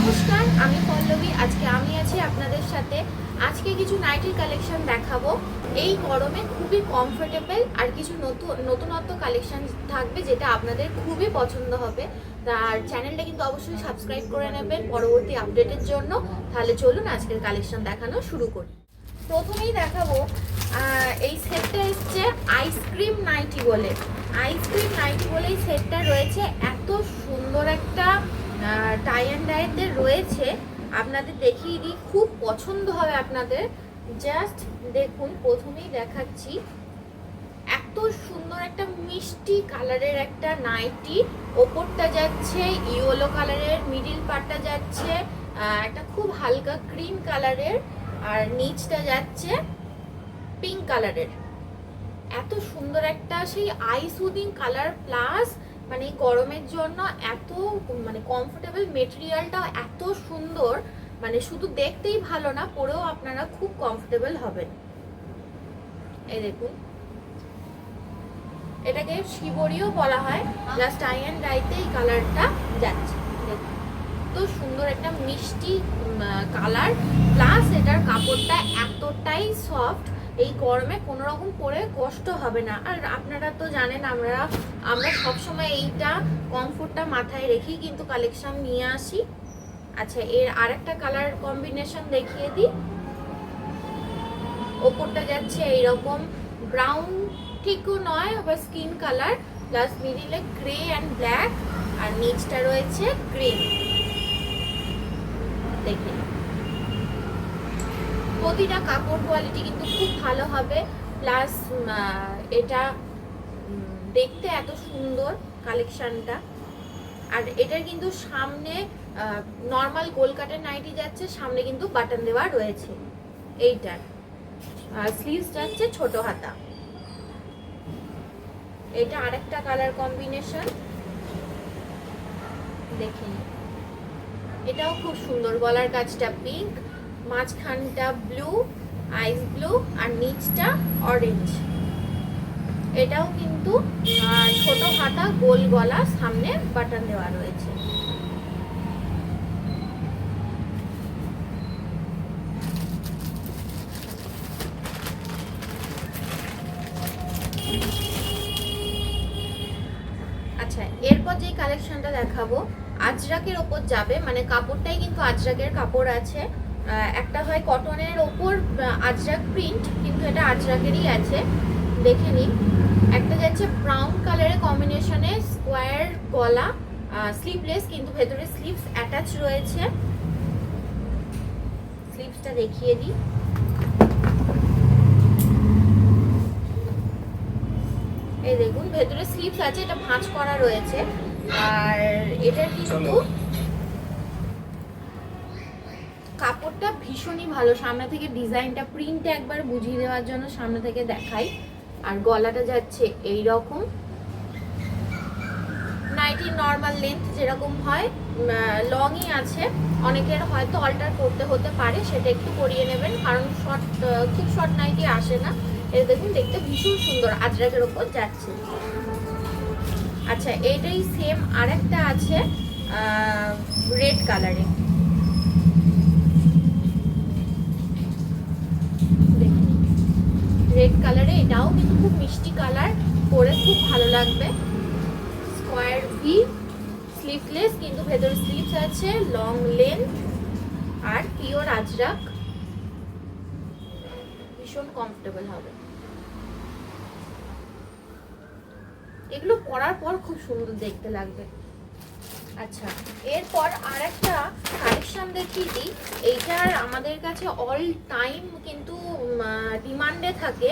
নমস্কার, আমি পল্লবী। আজকে আমি আছি আপনাদের সাথে। আজকে কিছু নাইটির কালেকশন দেখাবো। এই গরমে খুবই কমফোর্টেবল আর কিছু নতুনত্ব কালেকশন থাকবে যেটা আপনাদের খুবই পছন্দ হবে। আর চ্যানেলটা কিন্তু অবশ্যই সাবস্ক্রাইব করে নেবেন পরবর্তী আপডেটের জন্য। তাহলে চলুন আজকের কালেকশন দেখানো শুরু করি। প্রথমেই দেখাবো এই সেটটা এসছে আইসক্রিম নাইটি বলে। আইসক্রিম নাইটি বলে এই সেটটা রয়েছে। এত সুন্দর একটা টাই অ্যান্ড ডাইয়ের রয়েছে, আপনাদের দেখিয়ে দিই, খুব পছন্দ হবে আপনাদের। জাস্ট দেখুন, প্রথমেই দেখাচ্ছি এত সুন্দর একটা মিষ্টি কালারের একটা নাইটি। ওপরটা যাচ্ছে ইয়েলো কালারের, মিডিল পার্টটা যাচ্ছে একটা খুব হালকা ক্রিম কালারের, আর নিচটা যাচ্ছে পিঙ্ক কালারের। এত সুন্দর একটা সেই আই সুদিং কালার, প্লাস মানে গরমের জন্য এত মানে কমফোর্টেবল, মেটেরিয়ালটা এত সুন্দর, মানে শুধু দেখতেই ভালো না, পরেও আপনারা খুব কমফোর্টেবল হবেন। এই দেখুন, এটাকে শিবরিও বলা হয়। জাস্ট টাই অ্যান্ড ডাইতে এই কালারটা যাচ্ছে। দেখুন তো সুন্দর একটা মিষ্টি কালার, প্লাস এটার কাপড়টা এতটাই সফট, এই গরমে কোনো রকম পরে কষ্ট হবে না। আর আপনারা তো জানেন আমরা সবসময় এইটা কমফোর্টটা মাথায় রেখেই কিন্তু কালেকশন নিয়ে আসি। আচ্ছা, এর আরেকটা কালার কম্বিনেশন দেখিয়ে দিই। ওপরটা যাচ্ছে এইরকম ব্রাউন, ঠিকও নয়, আবার স্কিন কালার, প্লাস মিডিলে গ্রে অ্যান্ড ব্ল্যাক, আর নিচটা রয়েছে গ্রিন। দেখেন, প্রতিটা কাপড় কোয়ালিটি কিন্তু খুব ভালো হবে, প্লাস এটা দেখতে এত সুন্দর কালেকশনটা। আর এটার কিন্তু সামনে নর্মাল গোলকাটের নাইটি যাচ্ছে, সামনে কিন্তু বাটন দেওয়া রয়েছে। এইটার স্লিভস যাচ্ছে ছোট হাতা। এটা আরেকটা কালার কম্বিনেশন, দেখেন এটাও খুব সুন্দর। গলার কাছটা পিঙ্ক, মাঝখানটা ব্লু, আইস ব্লু, আর নিচটা অরেঞ্জ। এটাও কিন্তু ছোট হাতা, গোল গলা, সামনে বাটন দেওয়া রয়েছে। আচ্ছা, এরপর যে কালেকশনটা দেখাবো আজরাকের ওপর যাবে, মানে কাপড়টাই কিন্তু আজরাকের কাপড় আছে। একটা হয় কটনের ওপর আজরাক প্রিন্ট, কিন্তু এটা আজরাকেরই আছে। দেখে নিন, একটা যাচ্ছে ব্রাউন কালারের কম্বিনেশনে, স্কোয়ার গলা, স্লিভলেস, কিন্তু ভেতরে স্লিভস অ্যাটাচ রয়েছে। স্লিভসটা দেখিয়ে দিই। এই দেখুন, ভেতরে স্লিভস আছে, এটা ভাঁজ করা রয়েছে। আর এটা কিন্তু কাপড়টা ভীষণই ভালো। সামনে থেকে ডিজাইনটা, প্রিন্টটা একবার বুঝিয়ে দেওয়ার জন্য সামনে থেকে দেখাই। আর গলাটা যাচ্ছে এই রকম, নাইটি নর্মাল লেন্থ যেরকম হয় লংই আছে। অনেকের হয়তো অল্টার করতে হতে পারে, সেটা একটু করিয়ে নেবেন, কারণ খুব শর্ট নাইটি আসে না। এটা দেখুন, দেখতে ভীষণ সুন্দর, আজরাকের ওপর যাচ্ছে। আচ্ছা, এটাই সেম আরেকটা আছে রেড কালারে। রেড কালারে, এটাও কিন্তু খুব মিষ্টি কালার, পরে খুব ভালো লাগবে। স্কোয়ার ভি, স্লিভলেস, কিন্তু ভেতরে স্লিভস আছে, লং লেন্থ, আর পিওর আজরাক, ভীষণ কমফোর্টেবল হবে। এগুলো পরার পর খুব সুন্দর দেখতে লাগবে। আচ্ছা, এরপর আরেকটা কালেকশন দেখিয়ে দিই। এইটার আমাদের কাছে অল টাইম কিন্তু ডিমান্ডে থাকে,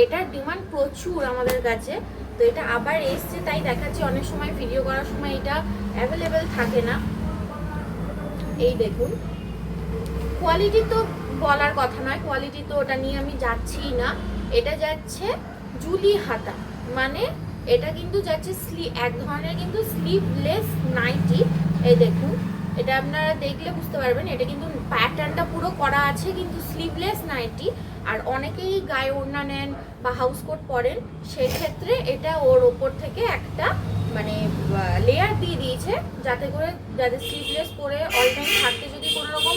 এটার ডিমান্ড প্রচুর আমাদের কাছে। তো এটা আবার এসছে, তাই দেখাচ্ছি। অনেক সময় ভিডিও করার সময় এটা অ্যাভেলেবেল থাকে না। এই দেখুন, কোয়ালিটি তো বলার কথা নয়, কোয়ালিটি তো ওটা নিয়ে আমি যাচ্ছিই না। এটা যাচ্ছে জুলি হাতা, মানে এটা কিন্তু যাচ্ছে এক ধরনের কিন্তু স্লিভলেস নাইটি। এই দেখুন, এটা আপনারা দেখলে বুঝতে পারবেন, এটা কিন্তু প্যাটার্নটা পুরো করা আছে, কিন্তু স্লিভলেস নাইটি। আর অনেকেই গায়ে ওড়না নেন বা হাউস কোট পরেন, সেক্ষেত্রে এটা ওর ওপর থেকে একটা মানে লেয়ার দিয়ে দিয়েছে, যাতে করে যাদের স্লিভলেস পরে অল টাইম থাকতে যদি কোনো রকম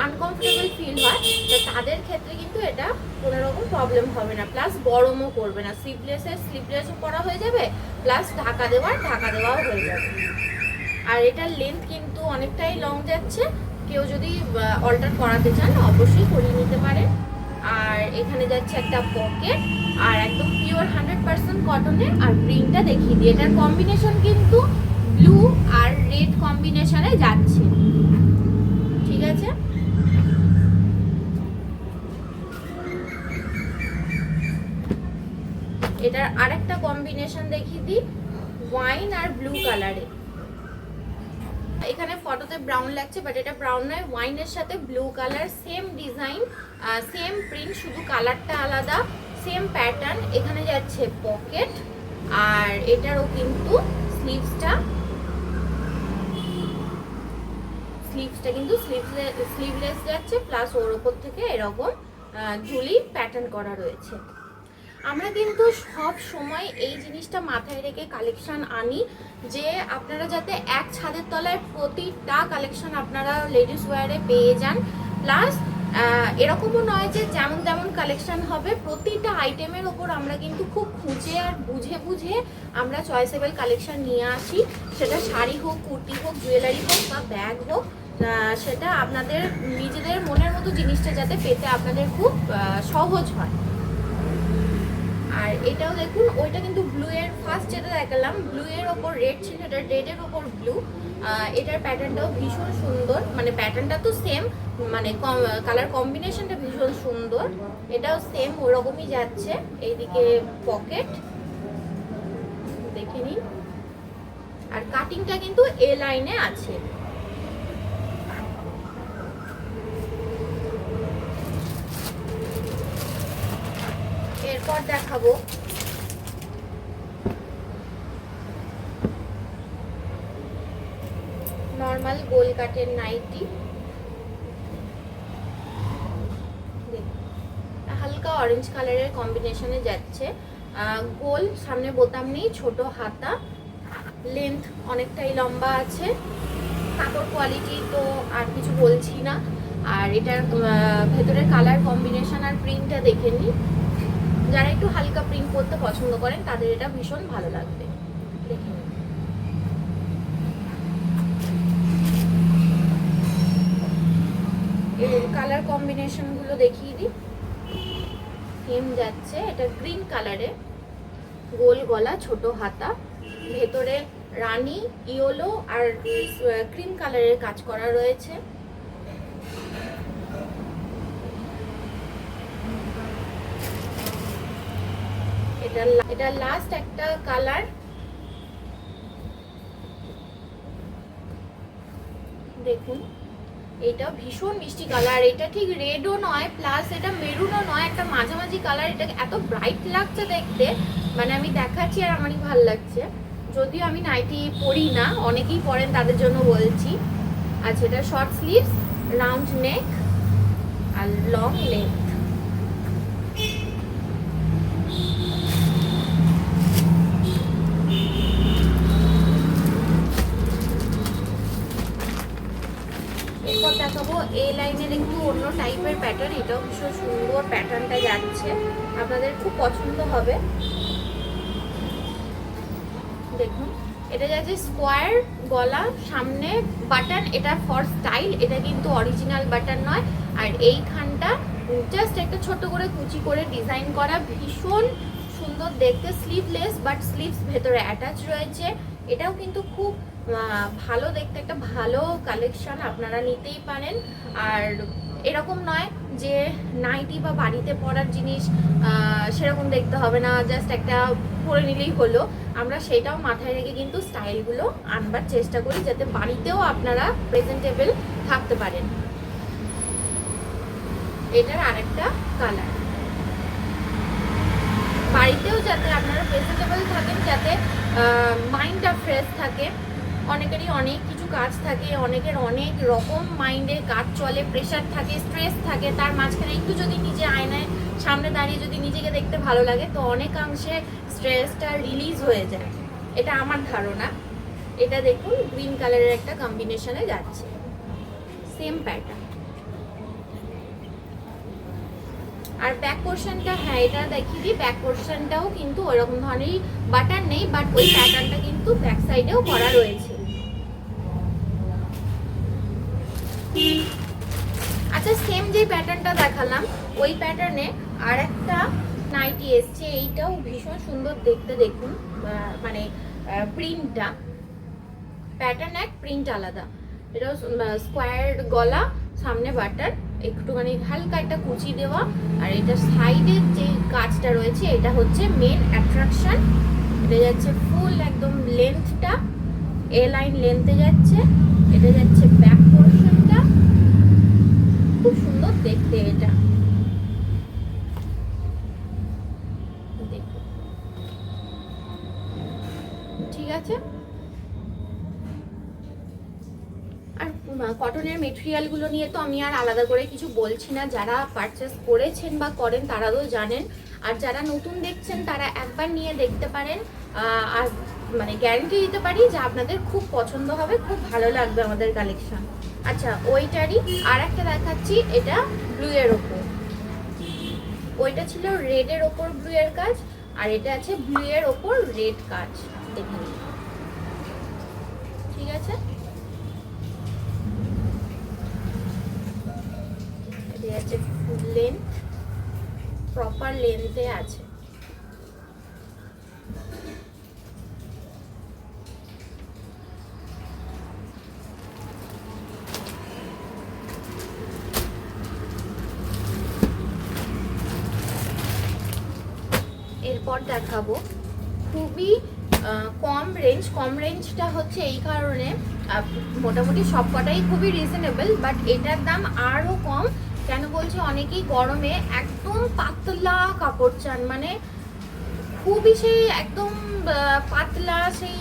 আনকমফোর্টেবল ফিল হয়, তো তাদের ক্ষেত্রে কিন্তু এটা কোনো রকম প্রবলেম হবে না, প্লাস গরমও করবে না। স্লিভলেসও পরা হয়ে যাবে, প্লাস ঢাকা দেওয়াও হয়ে যাবে। আর এটার লেন্থ কিন্তু অনেকটাই লং যাচ্ছে, কেউ যদি অল্টার করাতে চান অবশ্যই করিয়ে নিতে পারে। আর এখানে যাচ্ছে একটা পকেট, আর একদম পিওর 100% কটনের। আর প্রিন্টটা দেখিয়ে দিই, এটার কম্বিনেশন কিন্তু ব্লু আর রেড কম্বিনেশনে যাচ্ছে, ঠিক আছে। এটার আরেকটা কম্বিনেশন দেখিয়ে দিই, ওয়াইন আর ব্লু কালারে। এখানে ফটোতে ব্রাউন লাগছে, বাট এটা ব্রাউন নয়, ওয়াইনের সাথে blue colour, same design, same print, শুধু কালারটা আলাদা, সেম প্যাটার্ন। এখানে যাচ্ছে পকেট, আর এটারও কিন্তু স্লিভসটা কিন্তু স্লিভলেস যাচ্ছে, প্লাস ওর ওপর থেকে এরকম ঝুলি প্যাটার্ন করা রয়েছে। আমরা কিন্তু সব সময় এই জিনিসটা মাথায় রেখে কালেকশন আনি, যে আপনারা যাতে এক ছাদের তলায় প্রতিটা কালেকশন আপনারা লেডিস ওয়্যারে পেয়ে যান। প্লাস এরকমও নয় যে যেমন তেমন কালেকশন হবে, প্রতিটা আইটেমের ওপর আমরা কিন্তু খুব খুঁজে আর বুঝে আমরা চয়েসেবল কালেকশন নিয়ে আসি। সেটা শাড়ি হোক, কুর্তি হোক, জুয়েলারি হোক বা ব্যাগ হোক, সেটা আপনাদের নিজেদের মনের মতো জিনিসটা যাতে পেতে আপনাদের খুব সহজ হয়। আর এটাও দেখুন, ওইটা কিন্তু ব্লু এর, ফার্স্ট যেটা দেখালাম ব্লু এর ওপর রেড ছিল, এটা রেডের ওপর ব্লু। এটার প্যাটার্নটাও ভীষণ সুন্দর, মানে প্যাটার্নটা তো সেম, মানে কালার কম্বিনেশনটা ভীষণ সুন্দর। এটাও সেম ওরকমই যাচ্ছে। এইদিকে পকেট দেখে নিন, আর কাটিংটা কিন্তু এ লাইনে আছে। এরপর দেখাবো নর্মাল গোল কাটের নাইটি, হালকা অরেঞ্জ কালারের কম্বিনেশনে যাচ্ছে, গোল, সামনে বোতাম নেই, ছোট হাতা, লেন্থ অনেকটাই লম্বা আছে, কাপড় কোয়ালিটি তো আর কিছু বলছি না। আর এটার ভেতরের কালার কম্বিনেশন আর প্রিন্টটা দেখে নিই, যারা একটু হালকা প্রিন্ট করতে পছন্দ করেন তাদের এটা ভীষণ ভালো লাগবে। দেখে নিন, এর কালার কম্বিনেশন গুলো দেখিয়ে দিই। সেম যাচ্ছে, এটা গ্রিন কালারে, গোল গলা, ছোট হাতা, ভেতরে রানী, ইয়েলো আর ক্রিম কালারের কাজ করা রয়েছে। এটা লাস্ট একটা কালার, দেখুন এটা ভীষণ মিষ্টি কালার, এটা ঠিক রেডও নয় প্লাস এটা মেরুনও নয়, একটা মাঝামাঝি কালার। এটা এত ব্রাইট লাগছে দেখতে, মানে আমি দেখাচ্ছি আর আমারই ভালো লাগছে। যদিও আমি নাইটি পরি না, অনেকেই পরেন তাদের জন্য বলছি। আচ্ছা, এটা শর্ট স্লিভস, রাউন্ড নেক আর লং লেন্থ। এরপর দেখাবো এ লাইনের একটু অন্য টাইপের প্যাটার্ন, এটাও ভীষণ সুন্দর প্যাটার্নটা যাচ্ছে, আপনাদের খুব পছন্দ হবে। দেখুন এটা যাচ্ছে স্কোয়ার গলা, সামনে বাটন, এটা ফর স্টাইল, এটা কিন্তু অরিজিনাল বাটন নয়। আর এইখানটা জাস্ট একটা ছোট করে কুচি করে ডিজাইন করা, ভীষণ সুন্দর দেখতে, স্লিভলেস বাট স্লিভস ভেতরে অ্যাটাচ রয়েছে। এটাও কিন্তু খুব ভালো দেখতে, একটা ভালো কালেকশন, আপনারা নিতেই পারেন। আর এরকম নয় যে নাইটি বা বাড়িতে পরার জিনিস সেরকম দেখতে হবে না, জাস্ট একটা পরে নিলেই হলো। আমরা সেটাও মাথায় রেখে কিন্তু স্টাইলগুলো আনবার চেষ্টা করি, যাতে বাড়িতেও আপনারা প্রেজেন্টেবল থাকতে পারেন। এটার আরেকটা কালার, বাড়িতেও যাতে আপনারা প্রেজেন্টেবল থাকেন, যাতে মাইন্ডটা ফ্রেশ থাকে। অনেকেরই অনেক কিছু কাজ থাকে, অনেকের অনেক রকম মাইন্ডে কাজ চলে, প্রেশার থাকে, স্ট্রেস থাকে, তার মাঝখানে একটু যদি নিজে আয়নায় সামনে দাঁড়িয়ে যদি নিজেকে দেখতে ভালো লাগে, তো অনেকাংশে স্ট্রেসটা রিলিজ হয়ে যায়। এটা আমার ধারণা। এটা দেখুন গ্রিন কালারের একটা কম্বিনেশনে যাচ্ছে, সেম প্যাটার্ন। আর ব্যাক পোর্শনটা, হ্যাঁ এটা দেখিয়ে দিই, ব্যাক পোর্শনটাও কিন্তু ওইরকম ধরনেরই বাটন নেই, বাট ওই প্যাটার্নটা কিন্তু ব্যাক সাইডেও করা রয়েছে। আচ্ছা, সেম যে প্যাটার্নটা দেখালাম ওই প্যাটার্নে আর একটা নাইটি এসছে, এইটাও ভীষণ সুন্দর দেখতে। দেখুন মানে প্রিন্টটা, প্যাটার্ন এক, প্রিন্ট আলাদা। এটাও স্কোয়ার গলা, সামনে বাটন, একটুখানি হালকা একটা কুচি দেওয়া। আর এটা সাইডের যে কাজটা রয়েছে এটা হচ্ছে মেন অ্যাট্রাকশন। এটা যাচ্ছে ফুল একদম লেন্থটা, এ লাইন লেন্থে যাচ্ছে। এটা যাচ্ছে ব্যাক পোর্শনটা, খুব সুন্দর দেখতে এটা। ঠিক আছে। আর কটনের মেটেরিয়ালগুলো নিয়ে তো আমি আর আলাদা করে কিছু বলছি না, যারা পারচেস করেছেন বা করেন তারা তো জানেন। আর যারা নতুন দেখছেন তারা একবার নিয়ে দেখতে পারেন। আর মানে গ্যারান্টি দিতে পারি যে আপনাদের খুব পছন্দ হবে, খুব ভালো লাগবে আমাদের কালেকশন। আচ্ছা, ওইটারই আর একটা দেখাচ্ছি, এটা ব্লু এর ওপর। ওইটা ছিল রেড এর ওপর ব্লু এর কাজ, আর এটা আছে ব্লু এর ওপর রেড কাজ। দেখে নিন, ঠিক আছে। এটা আছে ফুল লেন্থ, প্রপার লেন্থে আছে। এরপর দেখাবো খুবই কম রেঞ্জটা হচ্ছে এই কারণে, মোটামুটি সব কটাই খুবই রিজনেবল, বাট এটার দাম আরও কম। কেন বলছি, অনেকেই গরমে একদম পাতলা কাপড় চান, মানে খুবই সেই একদম পাতলা, সেই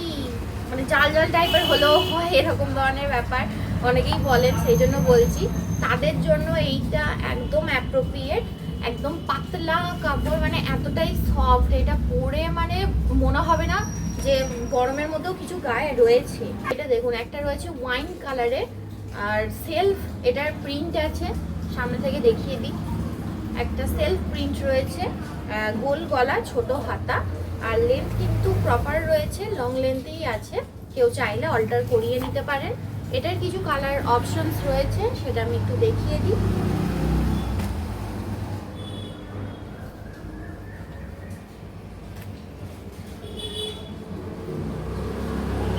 মানে জাল জাল টাইপের হলেও হয় এরকম ধরনের ব্যাপার অনেকেই বলেন, সেই জন্য বলছি তাদের জন্য এইটা একদম অ্যাপ্রোপ্রিয়েট। একদম পাতলা কাপড়, মানে এতটাই সফট, এটা পরে মানে মনে হবে না যে গরমের মধ্যেও কিছু গায়ে রয়েছে। এটা দেখুন, একটা রয়েছে ওয়াইন কালারে, আর সেলফ এটার প্রিন্ট আছে, সামনে থেকে দেখিয়ে দিই। একটা সেলফ প্রিন্ট রয়েছে, গোল গলা, ছোট হাতা, আর লেন্থ কিন্তু প্রপার রয়েছে, লং লেন্থেই আছে। কেউ চাইলে অল্টার করিয়ে নিতে পারেন। এটার কিছু কালার অপশনস রয়েছে, সেটা আমি একটু দেখিয়ে দিই।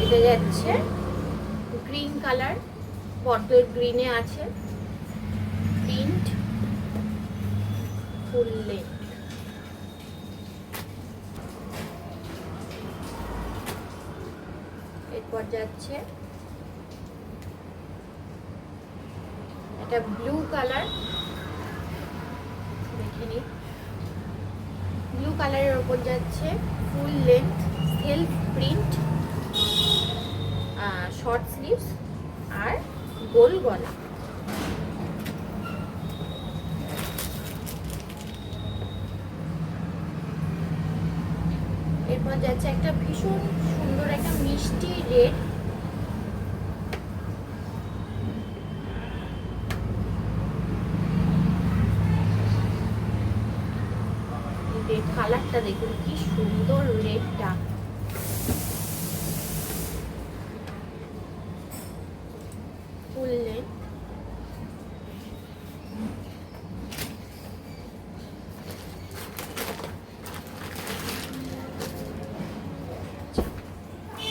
এটা যাচ্ছে গ্রিন কালার, বটল গ্রিনে আছে, প্রিন্ট, ফুল লেন্থ। এরপর যাচ্ছে এটা ব্লু কালার, দেখে নিন। ব্লু কালারের ওপর যাচ্ছে full length, self print, short sleeves আর গোল গলা। এরপর যাচ্ছে একটা ভীষণ সুন্দর একটা মিষ্টি রেড, রেড কালারটা দেখুন কি সুন্দর রেডটা। ফুল লেন্থ,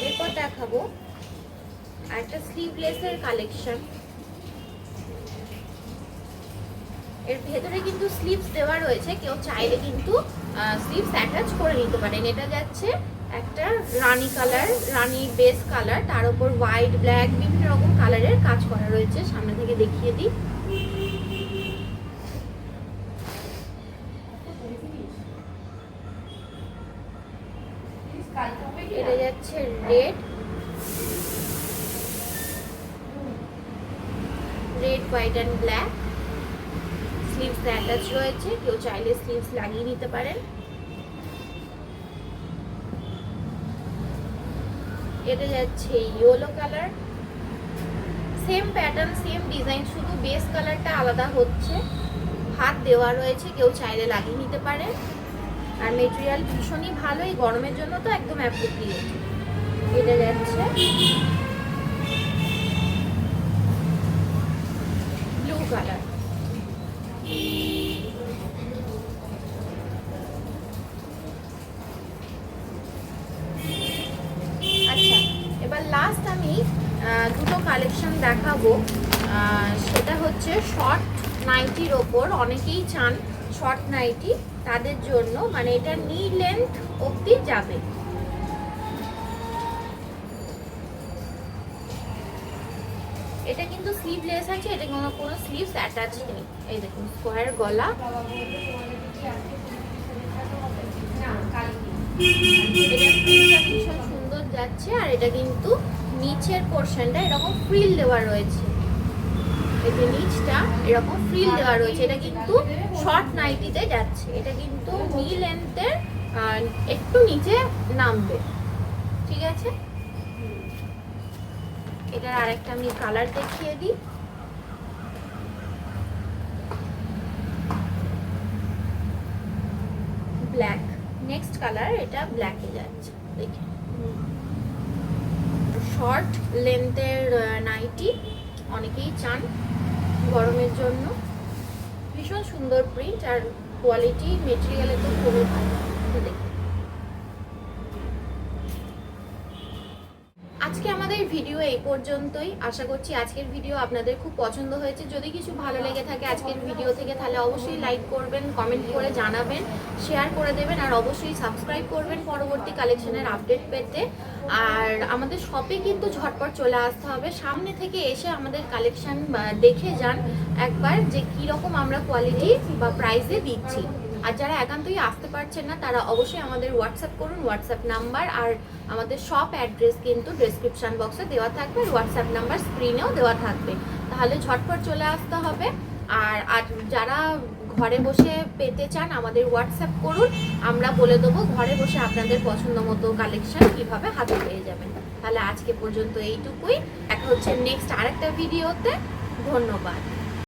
এরপর দেখাবো একটা স্লিভলেসের কালেকশন। এর ভেতরে কিন্তু স্লিভস দেওয়া রয়েছে, কেউ চাইলে কিন্তু স্লিভস অ্যাটাচ করে নিতে পারেন। এটা যাচ্ছে একটা রানী কালার, রানী বেস কালার, তার উপর হোয়াইট, ব্ল্যাক, বিভিন্ন রকম কালারের কাজ করা রয়েছে। সামনে থেকে দেখিয়ে দিই। এটা যাচ্ছে red, white and black, sleeves attach রয়েছে, কেউ চাইলে স্লিভস লাগিয়ে নিতে পারেন। এটা যাচ্ছে yellow colour, same pattern same design, শুধু বেস কালারটা আলাদা হচ্ছে। হাত দেওয়া রয়েছে, কেউ চাইলে লাগিয়ে নিতে পারে। আর মেটেরিয়াল ভীষণই ভালো, এই গরমের জন্য তো একদম অ্যাপ্রোপ্রিয়েট। এটা যাচ্ছে ব্লু কালার। আচ্ছা, এবার লাস্ট আমি দুটো কালেকশন দেখাবো। সেটা হচ্ছে শর্ট নাইটির ওপর, অনেকেই চান শর্ট নাইটি, তাদের জন্য মানে এটা নি লেন্থ অবধি যাবে। এটা কিন্তু স্লিভলেস আছে, এটা কোনো স্লিভস অ্যাটাচ নেই। এই দেখুন স্কোয়ার গলা, এটা প্রিন্টটা ভীষণ সুন্দর যাচ্ছে। আর এটা কিন্তু নিচের পোর্শনটা এরকম ফ্রিল দেওয়া রয়েছে, এই যে নিচটা এরকম ফ্রিল দেওয়া রয়েছে। এটা কিন্তু শর্ট নাইটিতে যাচ্ছে, এটা কিন্তু নি লেন্থের একটু নিচে নামবে, ঠিক আছে। এটার আরেকটা আমি কালার দেখিয়ে দিই। ব্ল্যাক, নেক্সট কালার, এটা ব্ল্যাকে যাচ্ছে। দেখে শর্ট লেন্থের নাইটি অনেকেই চান গরমের জন্য, ভীষণ সুন্দর প্রিন্ট আর কোয়ালিটি মেটেরিয়ালে তো খুবই ভালো। দেখে আজকে আমাদের ভিডিও এই পর্যন্তই। আশা করছি আজকের ভিডিও আপনাদের খুব পছন্দ হয়েছে। যদি কিছু ভালো লেগে থাকে আজকের ভিডিও থেকে, তাহলে অবশ্যই লাইক করবেন, কমেন্ট করে জানাবেন, শেয়ার করে দেবেন, আর অবশ্যই সাবস্ক্রাইব করবেন পরবর্তী কালেকশনের আপডেট পেতে। আর আমাদের শপে কিন্তু ঝটপট চলে আসতে হবে, সামনে থেকে এসে আমাদের কালেকশন দেখে যান একবার, যে কীরকম আমরা কোয়ালিটি বা প্রাইসে দিচ্ছি। আর যারা একান্তই আসতে পারছেন না তারা অবশ্যই আমাদের হোয়াটসঅ্যাপ করুন, হোয়াটসঅ্যাপ নাম্বার আর আমাদের শপ অ্যাড্রেস কিন্তু ডেসক্রিপশন বক্সে দেওয়া থাকবে, আর হোয়াটসঅ্যাপ নাম্বার স্ক্রিনেও দেওয়া থাকবে, তাহলে ঝটপট চলে আসতে হবে। আর যারা ঘরে বসে পেতে চান আমাদের হোয়াটসঅ্যাপ করুন, আমরা বলে দেবো ঘরে বসে আপনাদের পছন্দ মতো কালেকশন কীভাবে হাতে পেয়ে যাবেন। তাহলে আজকে পর্যন্ত এইটুকুই, দেখা হচ্ছে নেক্সট আরেকটা ভিডিওতে। ধন্যবাদ।